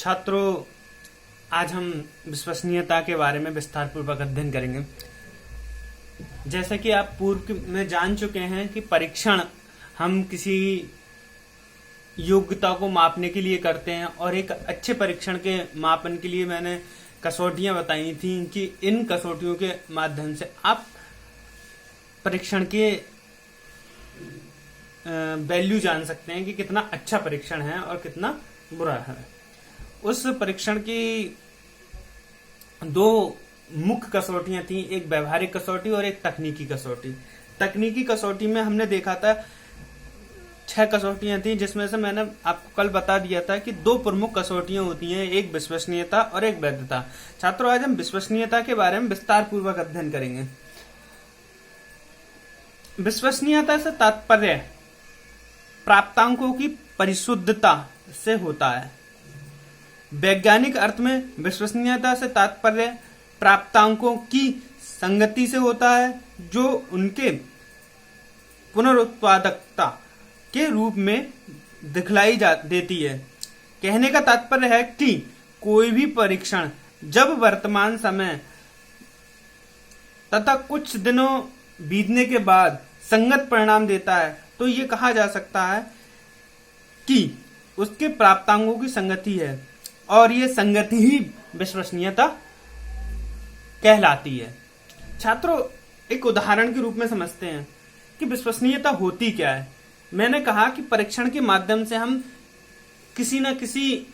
छात्रों, आज हम विश्वसनीयता के बारे में विस्तार पूर्वक अध्ययन करेंगे। जैसे कि आप पूर्व में जान चुके हैं कि परीक्षण हम किसी योग्यता को मापने के लिए करते हैं, और एक अच्छे परीक्षण के मापन के लिए मैंने कसौटियां बताई थी कि इन कसौटियों के माध्यम से आप परीक्षण के वैल्यू जान सकते हैं कि कितना अच्छा परीक्षण है और कितना बुरा है। उस परीक्षण की दो मुख्य कसौटियां थी, एक व्यवहारिक कसौटी और एक तकनीकी कसौटी। तकनीकी कसौटी में हमने देखा था 6 कसौटियां थी, जिसमें से मैंने आपको कल बता दिया था कि 2 प्रमुख कसौटियां होती हैं, एक विश्वसनीयता और एक वैधता। छात्रों, आज हम विश्वसनीयता के बारे में विस्तार पूर्वक अध्ययन करेंगे। विश्वसनीयता से तात्पर्य प्राप्तांकों की परिशुद्धता से होता है। वैज्ञानिक अर्थ में विश्वसनीयता से तात्पर्य प्राप्तांकों की संगति से होता है, जो उनके पुनरुत्पादकता के रूप में दिखलाई देती है। कहने का तात्पर्य है कि कोई भी परीक्षण जब वर्तमान समय तथा कुछ दिनों बीतने के बाद संगत परिणाम देता है, तो ये कहा जा सकता है कि उसके प्राप्तांकों की संगति है, और ये संगति ही विश्वसनीयता कहलाती है। छात्रों, एक उदाहरण के रूप में समझते हैं कि विश्वसनीयता होती क्या है। मैंने कहा कि परीक्षण के माध्यम से हम किसी न किसी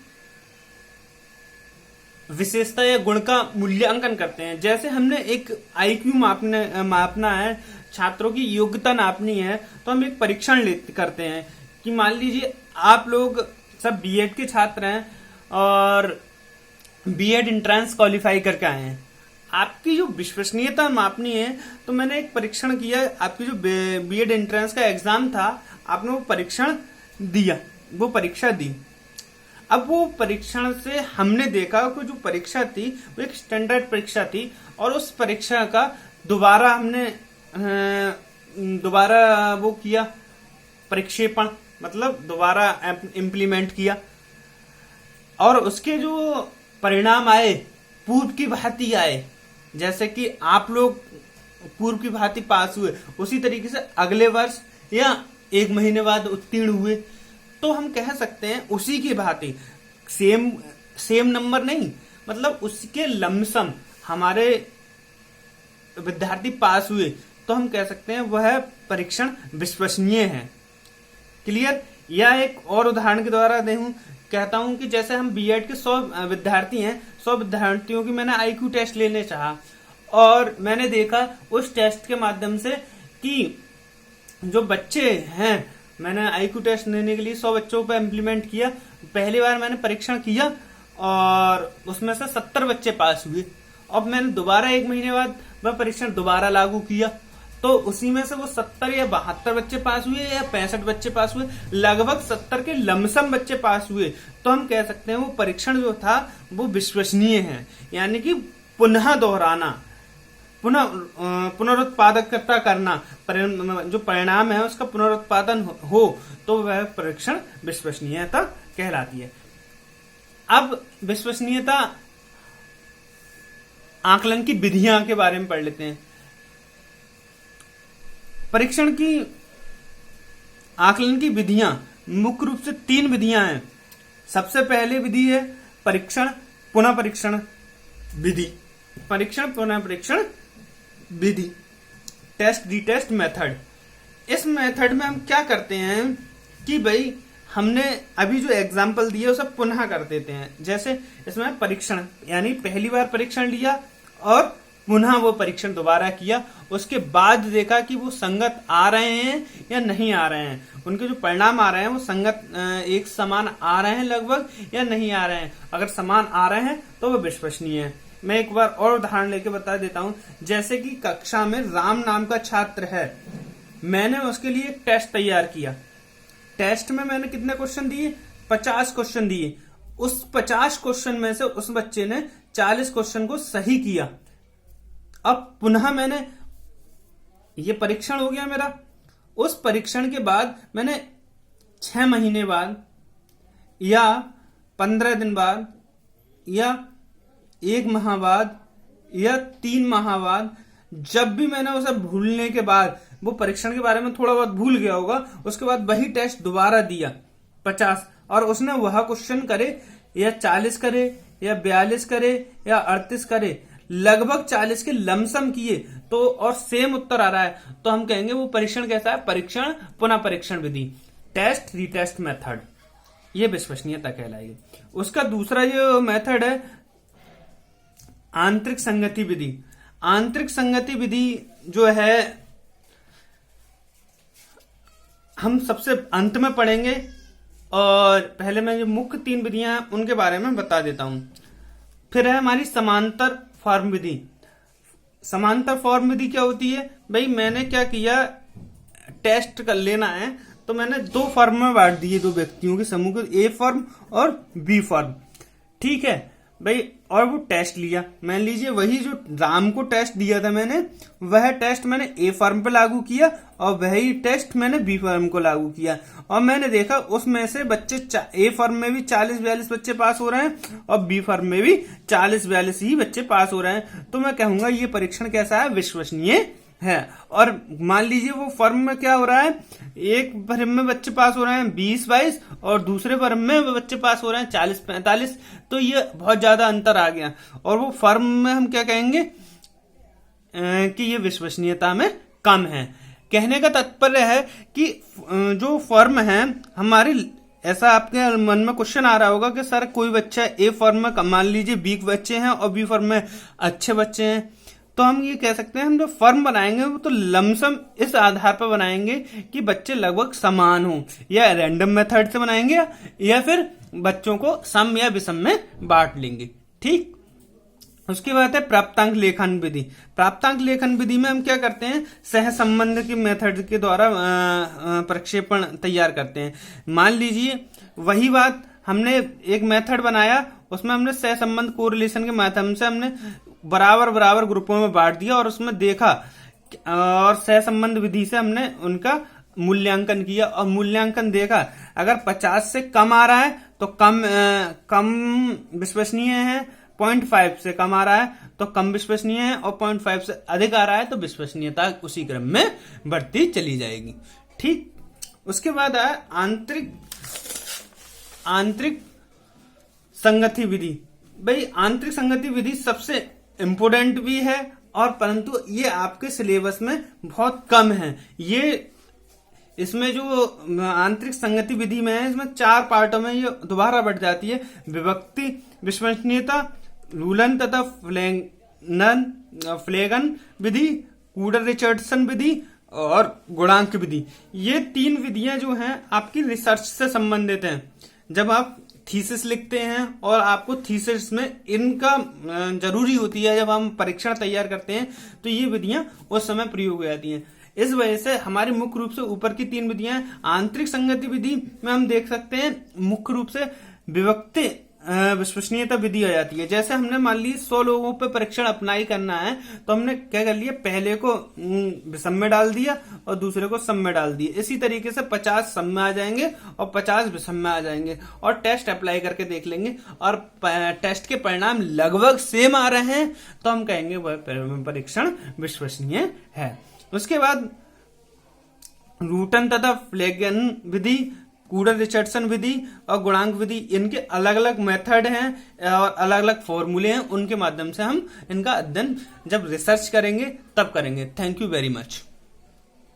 विशेषता या गुण का मूल्यांकन करते हैं। जैसे हमने एक आईक्यू मापना है, छात्रों की योग्यता नापनी है, तो हम एक परीक्षण करते हैं कि मान लीजिए आप लोग सब बीएड के छात्र हैं और बीएड एंट्रेंस क्वालिफाई करके आए हैं। आपकी जो विश्वसनीयता मापनी है, तो मैंने एक परीक्षण किया। आपकी जो बीएड एंट्रेंस का एग्जाम था, आपने वो परीक्षण दिया, वो परीक्षा दी। अब वो परीक्षण से हमने देखा कि जो परीक्षा थी वो एक स्टैंडर्ड परीक्षा थी, और उस परीक्षा का दोबारा हमने वो किया, प्रक्षेपण, मतलब दोबारा इम्प्लीमेंट किया, और उसके जो परिणाम आए पूर्व की भांति आए। जैसे कि आप लोग पूर्व की भांति पास हुए, उसी तरीके से अगले वर्ष या 1 महीने बाद उत्तीर्ण हुए, तो हम कह सकते हैं उसी की भांति, सेम नंबर नहीं, मतलब उसके लमसम हमारे विद्यार्थी पास हुए, तो हम कह सकते हैं वह परीक्षण विश्वसनीय है। क्लियर? या एक और उदाहरण के द्वारा कहता हूं कि जैसे हम बीएड के 100 विद्यार्थी हैं, 100 विद्यार्थियों की मैंने आईक्यू टेस्ट लेने चाहा, और मैंने देखा उस टेस्ट के माध्यम से कि जो बच्चे हैं, मैंने आईक्यू टेस्ट लेने के लिए 100 बच्चों पर इम्प्लीमेंट किया। पहली बार मैंने परीक्षण किया और उसमें से 70 बच्चे पास हुए। अब मैंने दोबारा 1 महीने बाद वह परीक्षण दोबारा लागू किया, तो उसी में से वो 70 या 72 बच्चे पास हुए या 65 बच्चे पास हुए, लगभग 70 के लमसम बच्चे पास हुए। तो हम कह सकते हैं वो परीक्षण जो था वो विश्वसनीय है। यानी कि पुनः दोहराना, पुनरुत्पादकता करना, जो परिणाम है उसका पुनरुत्पादन हो, तो वह परीक्षण विश्वसनीयता कहलाती है। अब विश्वसनीयता आकलन की विधियां के बारे में पढ़ लेते हैं। परीक्षण की आकलन की विधियां मुख्य रूप से 3 विधियां हैं। सबसे पहले विधि है परीक्षण पुनः परीक्षण विधि। परीक्षण पुनः परीक्षण विधि, टेस्ट रीटेस्ट मेथड। इस मेथड में हम क्या करते हैं कि भाई हमने अभी जो एग्जाम्पल दिए उसे पुनः कर देते हैं। जैसे इसमें परीक्षण, यानी पहली बार परीक्षण लिया और पुनः वो परीक्षण दोबारा किया, उसके बाद देखा कि वो संगत आ रहे हैं या नहीं आ रहे हैं, उनके जो परिणाम आ रहे हैं वो संगत एक समान आ रहे हैं लगभग या नहीं आ रहे हैं। अगर समान आ रहे हैं तो वो विश्वसनीय है। मैं एक बार और उदाहरण लेके बता देता हूं। जैसे कि कक्षा में राम नाम का छात्र है, मैंने उसके लिए एक टेस्ट तैयार किया। टेस्ट में मैंने कितने क्वेश्चन दिए? 50 क्वेश्चन दिए। उस 50 क्वेश्चन में से उस बच्चे ने 40 क्वेश्चन को सही किया। अब पुनः मैंने, ये परीक्षण हो गया मेरा। उस परीक्षण के बाद मैंने 6 महीने बाद या 15 दिन बाद या 1 माह बाद या 3 माह बाद, जब भी मैंने उसे भूलने के बाद, वो परीक्षण के बारे में थोड़ा बहुत भूल गया होगा, उसके बाद वही टेस्ट दोबारा दिया 50, और उसने वह क्वेश्चन करे या 40 करे या 42 करे या 38 करे, लगभग 40 के लमसम किए तो और सेम उत्तर आ रहा है, तो हम कहेंगे वो परीक्षण कैसा है? परीक्षण पुनः परीक्षण विधि, टेस्ट रीटेस्ट मेथड, ये विश्वसनीयता कहलाएगी। उसका दूसरा जो मेथड है आंतरिक संगति विधि। आंतरिक संगति विधि जो है हम सबसे अंत में पढ़ेंगे, और पहले मैं जो मुख्य 3 विधियां हैं उनके बारे में बता देता हूं। फिर है हमारी समांतर फॉर्म विधि। समांतर फॉर्म विधि क्या होती है? भाई मैंने क्या किया, टेस्ट कर लेना है तो मैंने 2 फॉर्म में बांट दिए, 2 व्यक्तियों के समूह को, ए फॉर्म और बी फॉर्म, ठीक है भाई। और वो टेस्ट लिया, मान लीजिए वही जो राम को टेस्ट दिया था मैंने, वह टेस्ट मैंने ए फॉर्म पे लागू किया और वही टेस्ट मैंने बी फॉर्म को लागू किया, और मैंने देखा उसमें से बच्चे ए फॉर्म में भी 40-42 बच्चे पास हो रहे हैं और बी फॉर्म में भी 40-42 ही बच्चे पास हो रहे हैं, तो मैं कहूंगा ये परीक्षण कैसा है? विश्वसनीय है। और मान लीजिए वो फर्म में क्या हो रहा है, एक फर्म में बच्चे पास हो रहे हैं 20-22 और दूसरे फर्म में बच्चे पास हो रहे हैं 40-45, तो ये बहुत ज्यादा अंतर आ गया, और वो फर्म में हम क्या कहेंगे कि ये विश्वसनीयता में कम है। कहने का तात्पर्य है कि जो फर्म है हमारी, ऐसा आपके मन में क्वेश्चन आ रहा होगा कि सर कोई बच्चा ए फर्म में, मान लीजिए वीक बच्चे हैं और बी फर्म में अच्छे बच्चे हैं, तो हम ये कह सकते हैं हम जो फर्म बनाएंगे वो तो लमसम इस आधार पर बनाएंगे कि बच्चे लगभग समान हो, या रैंडम मेथड से बनाएंगे या फिर बच्चों को सम या विषम में बांट लेंगे, ठीक। उसके बाद है प्राप्तांक लेखन विधि। प्राप्तांक लेखन विधि में हम क्या करते हैं, सह संबंध की मेथड के द्वारा प्रक्षेपण तैयार करते हैं। मान लीजिए वही बात हमने एक मेथड बनाया, उसमें हमने सह संबंध कोरिलेशन के माध्यम से हमने बराबर बराबर ग्रुपों में बांट दिया और उसमें देखा, और सह संबंध विधि से हमने उनका मूल्यांकन किया और मूल्यांकन देखा, अगर 50 से कम आ रहा है तो कम विश्वसनीय है, 0.5 से कम आ रहा है तो कम विश्वसनीय है, और 0.5 से अधिक आ रहा है तो विश्वसनीयता उसी क्रम में बढ़ती चली जाएगी, ठीक। उसके बाद है आंतरिक संगति विधि। भाई आंतरिक संगति विधि सबसे इंपोर्टेंट भी है, और परंतु ये आपके सिलेबस में बहुत कम है। ये इसमें जो आंतरिक संगति विधि में है, इसमें 4 पार्टों में ये दोबारा बढ़ जाती है। विभक्ति विश्वसनीयता, रूलन तथा फ्लेगन विधि, कूडर रिचर्डसन विधि और गुणांक विधि। ये 3 विधियां जो हैं आपकी रिसर्च से संबंधित हैं। जब आप थीसिस लिखते हैं और आपको थीसिस में इनका जरूरी होती है, जब हम परीक्षण तैयार करते हैं तो ये विधियां उस समय प्रयोग हो जाती हैं। इस वजह से हमारी मुख्य रूप से ऊपर की 3 विधियां, आंतरिक संगति विधि में हम देख सकते हैं मुख्य रूप से विभक्ति विश्वसनीयता विधि आ जाती है। जैसे हमने मान ली 100 लोगों पे परीक्षण अप्लाई करना है, तो हमने क्या कर लिया, पहले को विषम में डाल दिया और दूसरे को सम में डाल दिया। इसी तरीके से 50 सम में आ जाएंगे और 50 विषम में आ जाएंगे, और टेस्ट अप्लाई करके देख लेंगे और टेस्ट के परिणाम लगभग सेम आ रहे हैं तो हम कहेंगे वह परीक्षण विश्वसनीय है। उसके बाद रूटन तथा फ्लेगन विधि, कूडर रिचर्डसन विधि और गुणांक विधि, इनके अलग अलग मेथड हैं और अलग अलग फॉर्मूले हैं। उनके माध्यम से हम इनका अध्ययन जब रिसर्च करेंगे तब करेंगे। Thank you very much.